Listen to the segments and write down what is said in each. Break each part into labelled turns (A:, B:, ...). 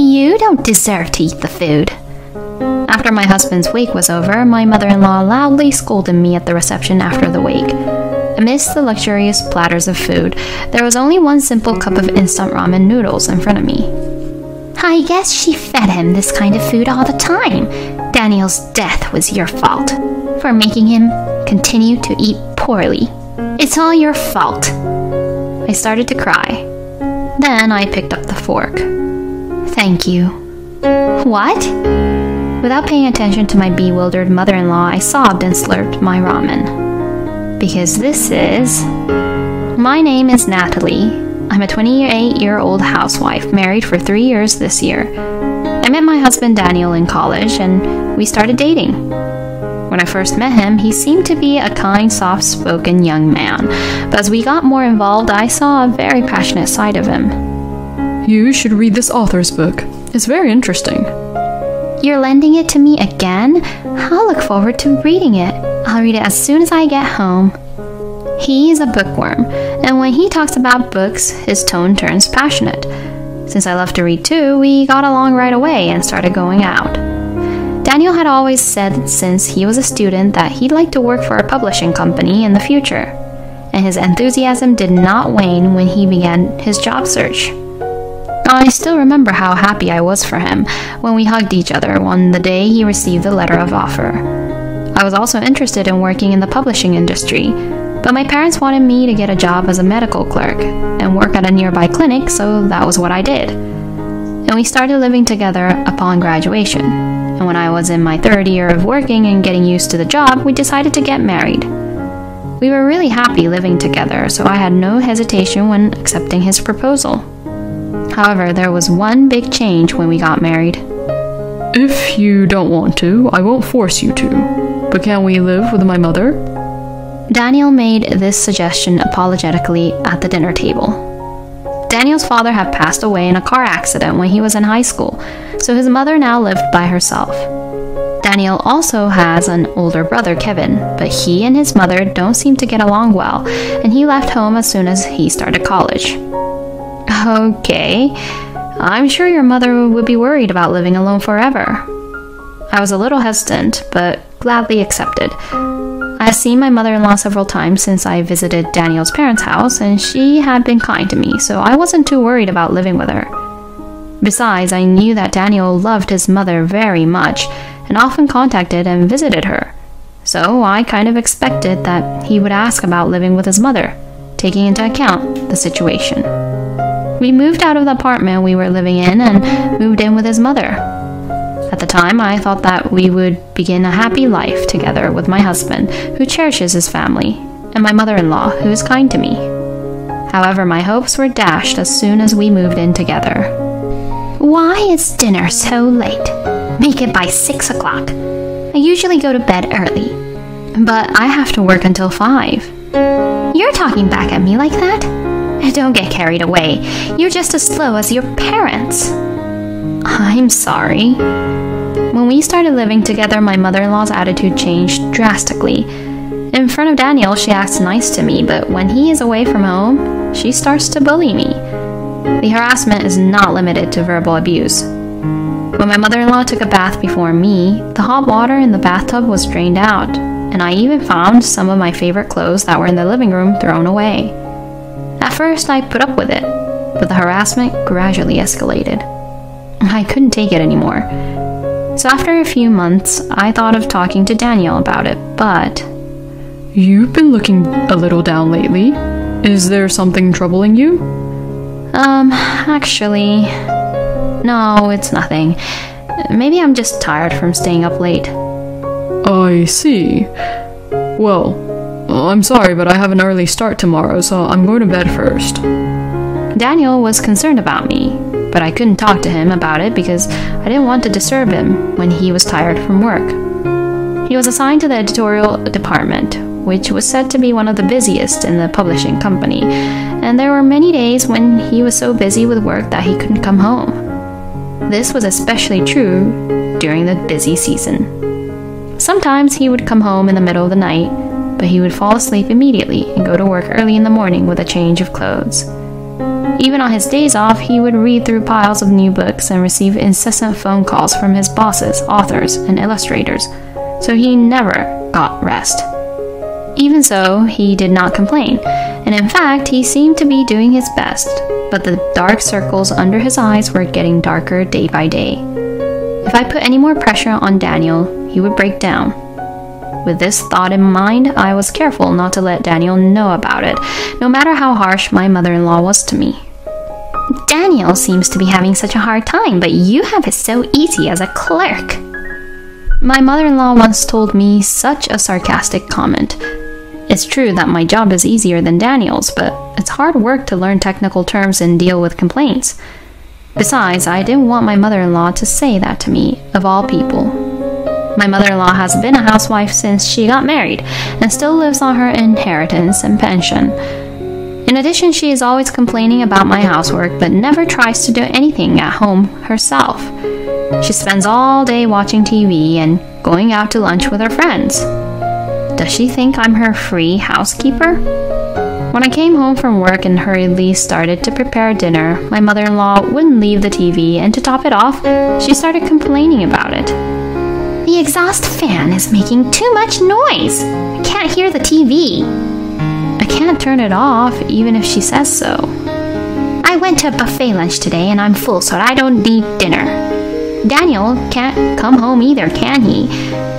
A: You don't deserve to eat the food. After my husband's wake was over, my mother-in-law loudly scolded me at the reception after the wake. Amidst the luxurious platters of food, there was only one simple cup of instant ramen noodles in front of me. I guess she fed him this kind of food all the time. Daniel's death was your fault for making him continue to eat poorly. It's all your fault. I started to cry. Then I picked up the fork. Thank you. What? Without paying attention to my bewildered mother-in-law, I sobbed and slurped my ramen. Because this is... My name is Natalie. I'm a 28-year-old housewife, married for 3 years this year. I met my husband Daniel in college, and we started dating. When I first met him, he seemed to be a kind, soft-spoken young man, but as we got more involved, I saw a very passionate side of him.
B: You should read this author's book. It's very interesting.
A: You're lending it to me again? I'll look forward to reading it. I'll read it as soon as I get home. He's a bookworm, and when he talks about books, his tone turns passionate. Since I love to read too, we got along right away and started going out. Daniel had always said since he was a student that he'd like to work for a publishing company in the future, and his enthusiasm did not wane when he began his job search. I still remember how happy I was for him when we hugged each other on the day he received the letter of offer. I was also interested in working in the publishing industry, but my parents wanted me to get a job as a medical clerk and work at a nearby clinic, so that was what I did. And we started living together upon graduation. And when I was in my third year of working and getting used to the job, we decided to get married. We were really happy living together, so I had no hesitation when accepting his proposal. However, there was one big change when we got married.
B: If you don't want to, I won't force you to. But can we live with my mother?
A: Daniel made this suggestion apologetically at the dinner table. Daniel's father had passed away in a car accident when he was in high school, so his mother now lived by herself. Daniel also has an older brother, Kevin, but he and his mother don't seem to get along well, and he left home as soon as he started college. Okay, I'm sure your mother would be worried about living alone forever. I was a little hesitant, but gladly accepted. I have seen my mother-in-law several times since I visited Daniel's parents' house, and she had been kind to me, so I wasn't too worried about living with her. Besides, I knew that Daniel loved his mother very much, and often contacted and visited her. So I kind of expected that he would ask about living with his mother, taking into account the situation. We moved out of the apartment we were living in and moved in with his mother. At the time, I thought that we would begin a happy life together with my husband, who cherishes his family, and my mother-in-law, who is kind to me. However, my hopes were dashed as soon as we moved in together. Why is dinner so late? Make it by 6 o'clock. I usually go to bed early, but I have to work until 5. You're talking back at me like that? Don't get carried away. You're just as slow as your parents. I'm sorry. When we started living together, my mother-in-law's attitude changed drastically. In front of Daniel, she acts nice to me, but when he is away from home, she starts to bully me. The harassment is not limited to verbal abuse. When my mother-in-law took a bath before me, the hot water in the bathtub was drained out, and I even found some of my favorite clothes that were in the living room thrown away. At first, I put up with it, but the harassment gradually escalated. I couldn't take it anymore. So after a few months, I thought of talking to Daniel about it, but...
B: You've been looking a little down lately. Is there something troubling you?
A: Actually... No, it's nothing. Maybe I'm just tired from staying up late.
B: I see. Well, I'm sorry, but I have an early start tomorrow, so I'm going to bed first.
A: Daniel was concerned about me, but I couldn't talk to him about it because I didn't want to disturb him when he was tired from work. He was assigned to the editorial department, which was said to be one of the busiest in the publishing company, and there were many days when he was so busy with work that he couldn't come home. This was especially true during the busy season. Sometimes he would come home in the middle of the night, but he would fall asleep immediately and go to work early in the morning with a change of clothes. even on his days off, he would read through piles of new books and receive incessant phone calls from his bosses, authors, and illustrators, so he never got rest. Even so, he did not complain, and in fact, he seemed to be doing his best, but the dark circles under his eyes were getting darker day by day. If I put any more pressure on Daniel, he would break down. With this thought in mind, I was careful not to let Daniel know about it, no matter how harsh my mother-in-law was to me. Daniel seems to be having such a hard time, but you have it so easy as a clerk. My mother-in-law once told me such a sarcastic comment. It's true that my job is easier than Daniel's, but it's hard work to learn technical terms and deal with complaints. Besides, I didn't want my mother-in-law to say that to me, of all people. My mother-in-law has been a housewife since she got married and still lives on her inheritance and pension. In addition, she is always complaining about my housework but never tries to do anything at home herself. She spends all day watching TV and going out to lunch with her friends. Does she think I'm her free housekeeper? When I came home from work and hurriedly started to prepare dinner, my mother-in-law wouldn't leave the TV, and to top it off, she started complaining about it. The exhaust fan is making too much noise. I can't hear the TV. I can't turn it off, even if she says so. I went to a buffet lunch today and I'm full, so I don't need dinner. Daniel can't come home either, can he?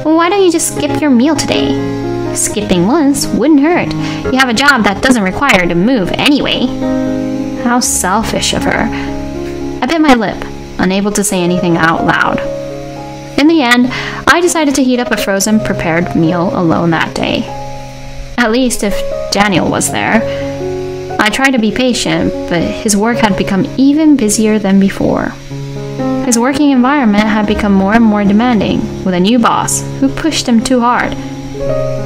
A: Why don't you just skip your meal today? Skipping once wouldn't hurt. You have a job that doesn't require you to move anyway. How selfish of her. I bit my lip, unable to say anything out loud. In the end, I decided to heat up a frozen prepared meal alone that day. At least if Daniel was there. I tried to be patient, but his work had become even busier than before. His working environment had become more and more demanding, with a new boss who pushed him too hard,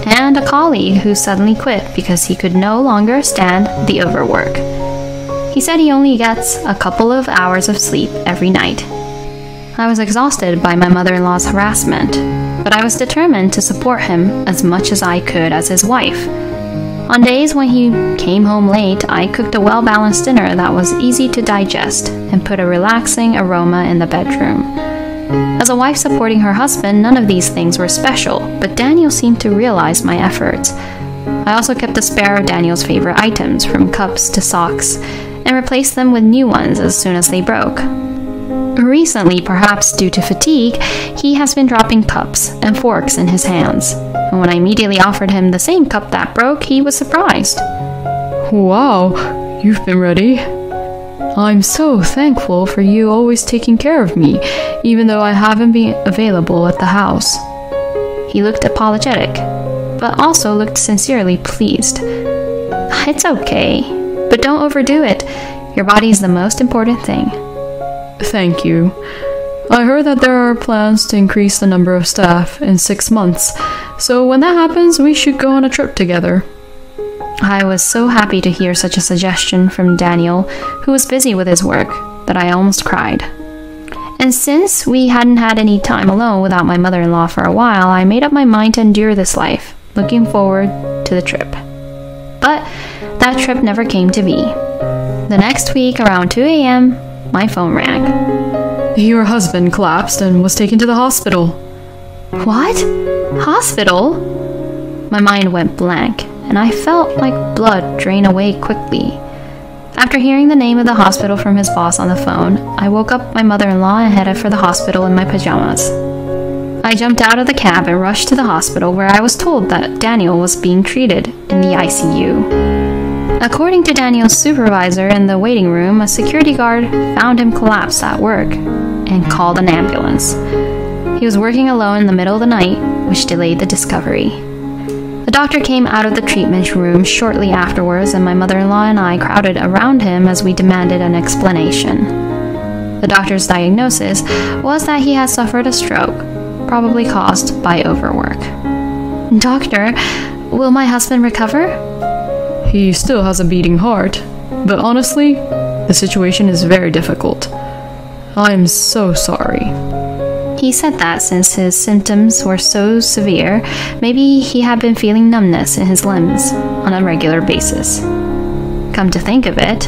A: and a colleague who suddenly quit because he could no longer stand the overwork. He said he only gets a couple of hours of sleep every night. I was exhausted by my mother-in-law's harassment, but I was determined to support him as much as I could as his wife. On days when he came home late, I cooked a well-balanced dinner that was easy to digest and put a relaxing aroma in the bedroom. As a wife supporting her husband, none of these things were special, but Daniel seemed to realize my efforts. I also kept a spare of Daniel's favorite items, from cups to socks, and replaced them with new ones as soon as they broke. Recently, perhaps due to fatigue, he has been dropping cups and forks in his hands, and when I immediately offered him the same cup that broke, he was surprised.
B: Wow, you've been ready. I'm so thankful for you always taking care of me, even though I haven't been available at the house.
A: He looked apologetic, but also looked sincerely pleased. It's okay, but don't overdo it. Your body is the most important thing.
B: Thank you. I heard that there are plans to increase the number of staff in 6 months, so when that happens, we should go on a trip together.
A: I was so happy to hear such a suggestion from Daniel, who was busy with his work, that I almost cried. And since we hadn't had any time alone without my mother-in-law for a while, I made up my mind to endure this life, looking forward to the trip. But that trip never came to be. The next week, around 2 a.m., my phone rang.
B: Your husband collapsed and was taken to the hospital.
A: What? Hospital? My mind went blank, and I felt like blood drain away quickly. After hearing the name of the hospital from his boss on the phone, I woke up my mother-in-law and headed for the hospital in my pajamas. I jumped out of the cab and rushed to the hospital, where I was told that Daniel was being treated in the ICU. According to Daniel's supervisor in the waiting room, a security guard found him collapsed at work and called an ambulance. He was working alone in the middle of the night, which delayed the discovery. The doctor came out of the treatment room shortly afterwards, and my mother-in-law and I crowded around him as we demanded an explanation. The doctor's diagnosis was that he had suffered a stroke, probably caused by overwork. Doctor, will my husband recover?
B: He still has a beating heart, but honestly, the situation is very difficult. I'm so sorry.
A: He said that since his symptoms were so severe, maybe he had been feeling numbness in his limbs on a regular basis. Come to think of it,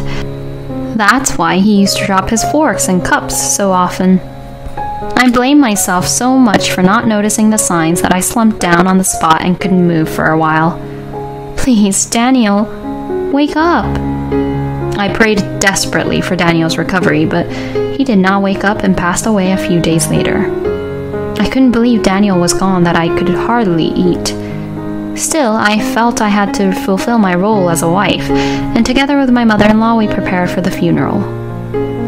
A: That's why he used to drop his forks and cups so often. I blamed myself so much for not noticing the signs that I slumped down on the spot and couldn't move for a while. Please, Daniel, wake up. I prayed desperately for Daniel's recovery, but he did not wake up and passed away a few days later. I couldn't believe Daniel was gone, that I could hardly eat. Still, I felt I had to fulfill my role as a wife, and together with my mother-in-law we prepared for the funeral.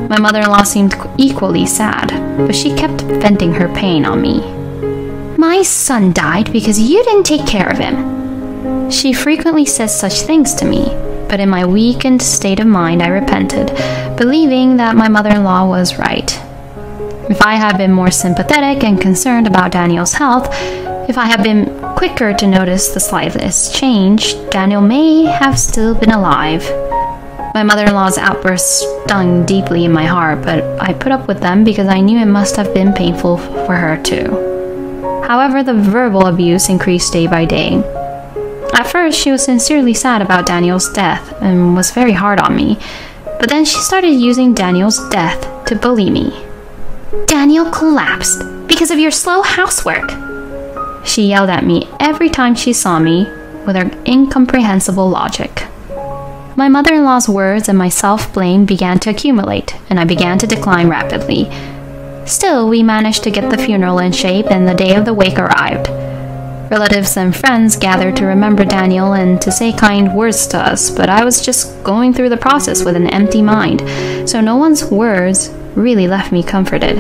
A: My mother-in-law seemed equally sad, but she kept venting her pain on me. My son died because you didn't take care of him. She frequently says such things to me, but in my weakened state of mind I repented, believing that my mother-in-law was right. If I had been more sympathetic and concerned about Daniel's health, if I had been quicker to notice the slightest change, Daniel may have still been alive. My mother-in-law's outbursts stung deeply in my heart, but I put up with them because I knew it must have been painful for her too. However, the verbal abuse increased day by day. At first, she was sincerely sad about Daniel's death and was very hard on me, but then she started using Daniel's death to bully me. Daniel collapsed because of your slow housework. She yelled at me every time she saw me with her incomprehensible logic. My mother-in-law's words and my self-blame began to accumulate, and I began to decline rapidly. Still, we managed to get the funeral in shape, and the day of the wake arrived. Relatives and friends gathered to remember Daniel and to say kind words to us, but I was just going through the process with an empty mind, so no one's words really left me comforted.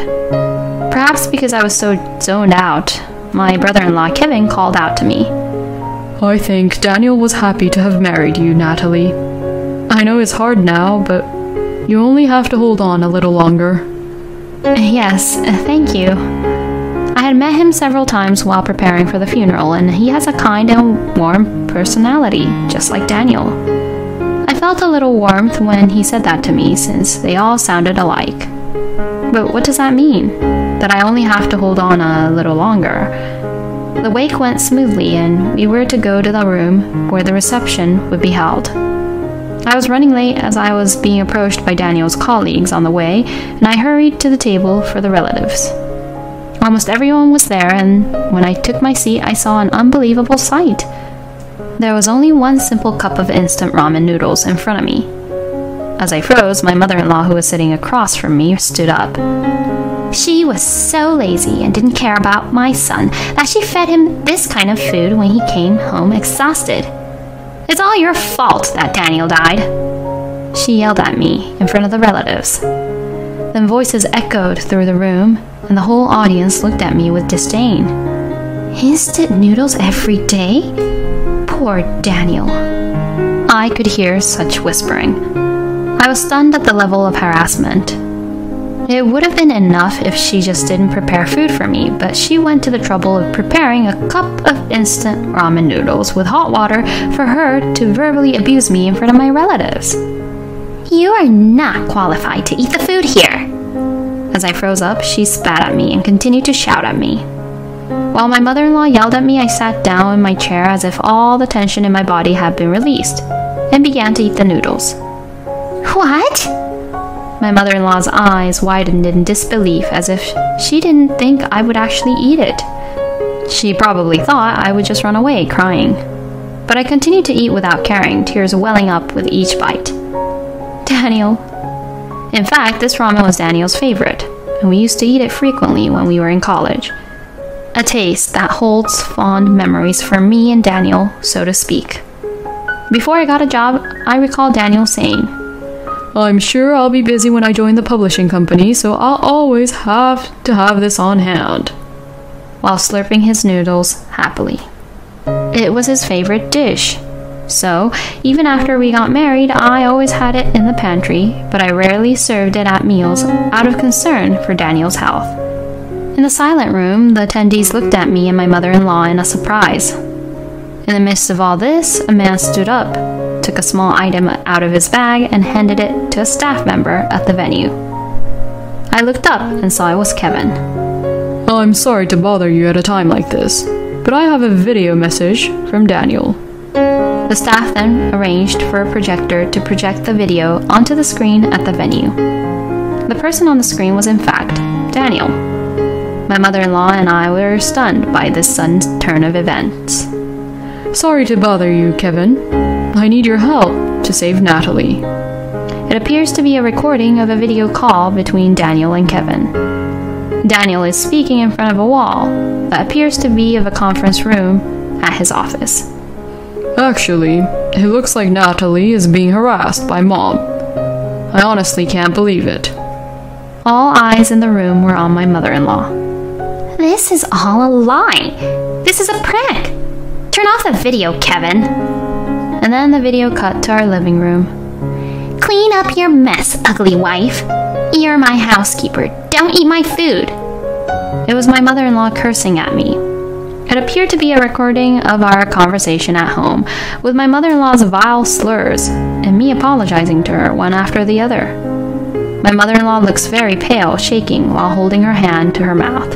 A: Perhaps because I was so zoned out, my brother-in-law Kevin called out to me.
B: I think Daniel was happy to have married you, Natalie. I know it's hard now, but you only have to hold on a little longer.
A: Yes, thank you. I had met him several times while preparing for the funeral, and he has a kind and warm personality, just like Daniel. I felt a little warmth when he said that to me, since they all sounded alike. But what does that mean? That I only have to hold on a little longer? The wake went smoothly, and we were to go to the room where the reception would be held. I was running late as I was being approached by Daniel's colleagues on the way, and I hurried to the table for the relatives. Almost everyone was there, and when I took my seat, I saw an unbelievable sight. There was only one simple cup of instant ramen noodles in front of me. As I froze, my mother-in-law, who was sitting across from me, stood up. She was so lazy and didn't care about my son that she fed him this kind of food when he came home exhausted. It's all your fault that Daniel died. She yelled at me in front of the relatives. Then voices echoed through the room, and the whole audience looked at me with disdain. Instant noodles every day? Poor Daniel. I could hear such whispering. I was stunned at the level of harassment. It would have been enough if she just didn't prepare food for me, but she went to the trouble of preparing a cup of instant ramen noodles with hot water for her to verbally abuse me in front of my relatives. You are not qualified to eat the food here. As I froze up, she spat at me and continued to shout at me. While my mother-in-law yelled at me, I sat down in my chair as if all the tension in my body had been released, and began to eat the noodles. What? My mother-in-law's eyes widened in disbelief, as if she didn't think I would actually eat it. She probably thought I would just run away, crying. But I continued to eat without caring, tears welling up with each bite. Daniel. In fact, this ramen was Daniel's favorite, and we used to eat it frequently when we were in college. A taste that holds fond memories for me and Daniel, so to speak. Before I got a job, I recall Daniel saying,
B: I'm sure I'll be busy when I join the publishing company, so I'll always have to have this on hand,
A: while slurping his noodles happily. It was his favorite dish. So, even after we got married, I always had it in the pantry, but I rarely served it at meals out of concern for Daniel's health. In the silent room, the attendees looked at me and my mother-in-law in a surprise. In the midst of all this, a man stood up, took a small item out of his bag, and handed it to a staff member at the venue. I looked up and saw it was Kevin.
B: I'm sorry to bother you at a time like this, but I have a video message from Daniel.
A: The staff then arranged for a projector to project the video onto the screen at the venue. The person on the screen was in fact Daniel. My mother-in-law and I were stunned by this sudden turn of events.
B: Sorry to bother you, Kevin. I need your help to save Natalie.
A: It appears to be a recording of a video call between Daniel and Kevin. Daniel is speaking in front of a wall that appears to be of a conference room at his office.
B: Actually, it looks like Natalie is being harassed by Mom. I honestly can't believe it.
A: All eyes in the room were on my mother-in-law. This is all a lie. This is a prank. Turn off the video, Kevin. And then the video cut to our living room. Clean up your mess, ugly wife. You're my housekeeper. Don't eat my food. It was my mother-in-law cursing at me. It appeared to be a recording of our conversation at home, with my mother-in-law's vile slurs, and me apologizing to her one after the other. My mother-in-law looks very pale, shaking while holding her hand to her mouth.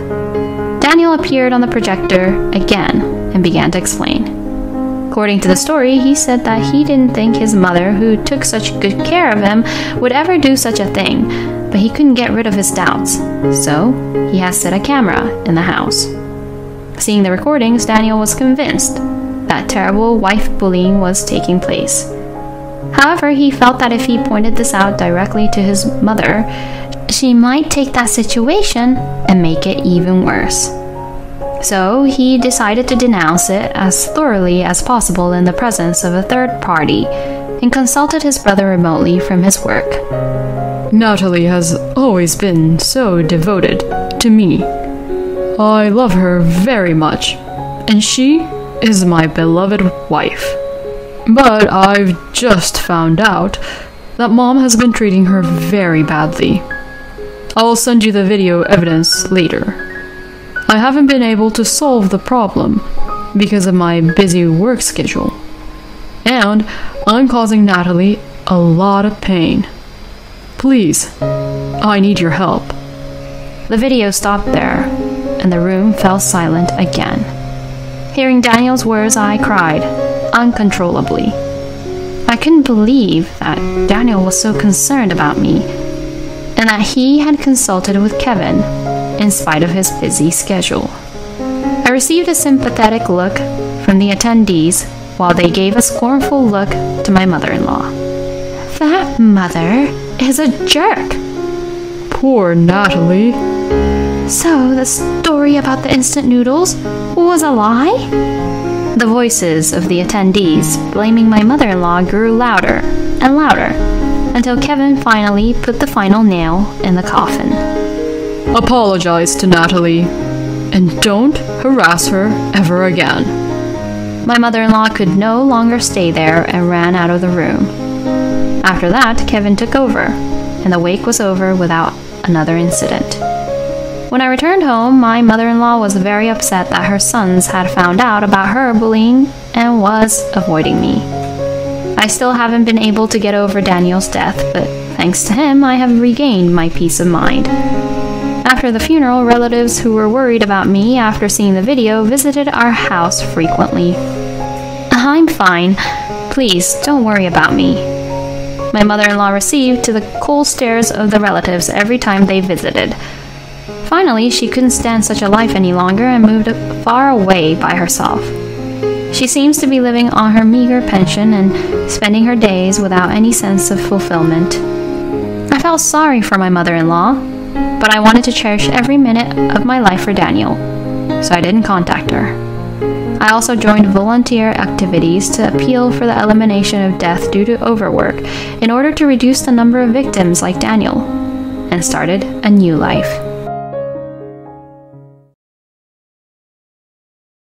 A: Daniel appeared on the projector again and began to explain. According to the story, he said that he didn't think his mother, who took such good care of him, would ever do such a thing, but he couldn't get rid of his doubts, so he has set a camera in the house. Seeing the recordings, Daniel was convinced that terrible wife bullying was taking place. However, he felt that if he pointed this out directly to his mother, she might take that situation and make it even worse. So he decided to denounce it as thoroughly as possible in the presence of a third party and consulted his brother remotely from his work.
B: Natalie has always been so devoted to me. I love her very much, and she is my beloved wife. But I've just found out that Mom has been treating her very badly. I will send you the video evidence later. I haven't been able to solve the problem because of my busy work schedule, and I'm causing Natalie a lot of pain. Please, I need your help.
A: The video stopped there, and the room fell silent again. Hearing Daniel's words, I cried uncontrollably. I couldn't believe that Daniel was so concerned about me, and that he had consulted with Kevin in spite of his busy schedule. I received a sympathetic look from the attendees while they gave a scornful look to my mother-in-law. That mother is a jerk.
B: Poor Natalie.
A: So the story about the instant noodles was a lie? The voices of the attendees blaming my mother-in-law grew louder and louder until Kevin finally put the final nail in the coffin.
B: Apologize to Natalie, and don't harass her ever again.
A: My mother-in-law could no longer stay there and ran out of the room. After that, Kevin took over, and the wake was over without another incident. When I returned home, my mother-in-law was very upset that her sons had found out about her bullying and was avoiding me. I still haven't been able to get over Daniel's death, but thanks to him, I have regained my peace of mind. After the funeral, relatives who were worried about me after seeing the video visited our house frequently. I'm fine. Please, don't worry about me. My mother-in-law received to the cold stares of the relatives every time they visited. Finally, she couldn't stand such a life any longer and moved far away by herself. She seems to be living on her meager pension and spending her days without any sense of fulfillment. I felt sorry for my mother-in-law, but I wanted to cherish every minute of my life for Daniel, so I didn't contact her. I also joined volunteer activities to appeal for the elimination of death due to overwork in order to reduce the number of victims like Daniel, and started a new life.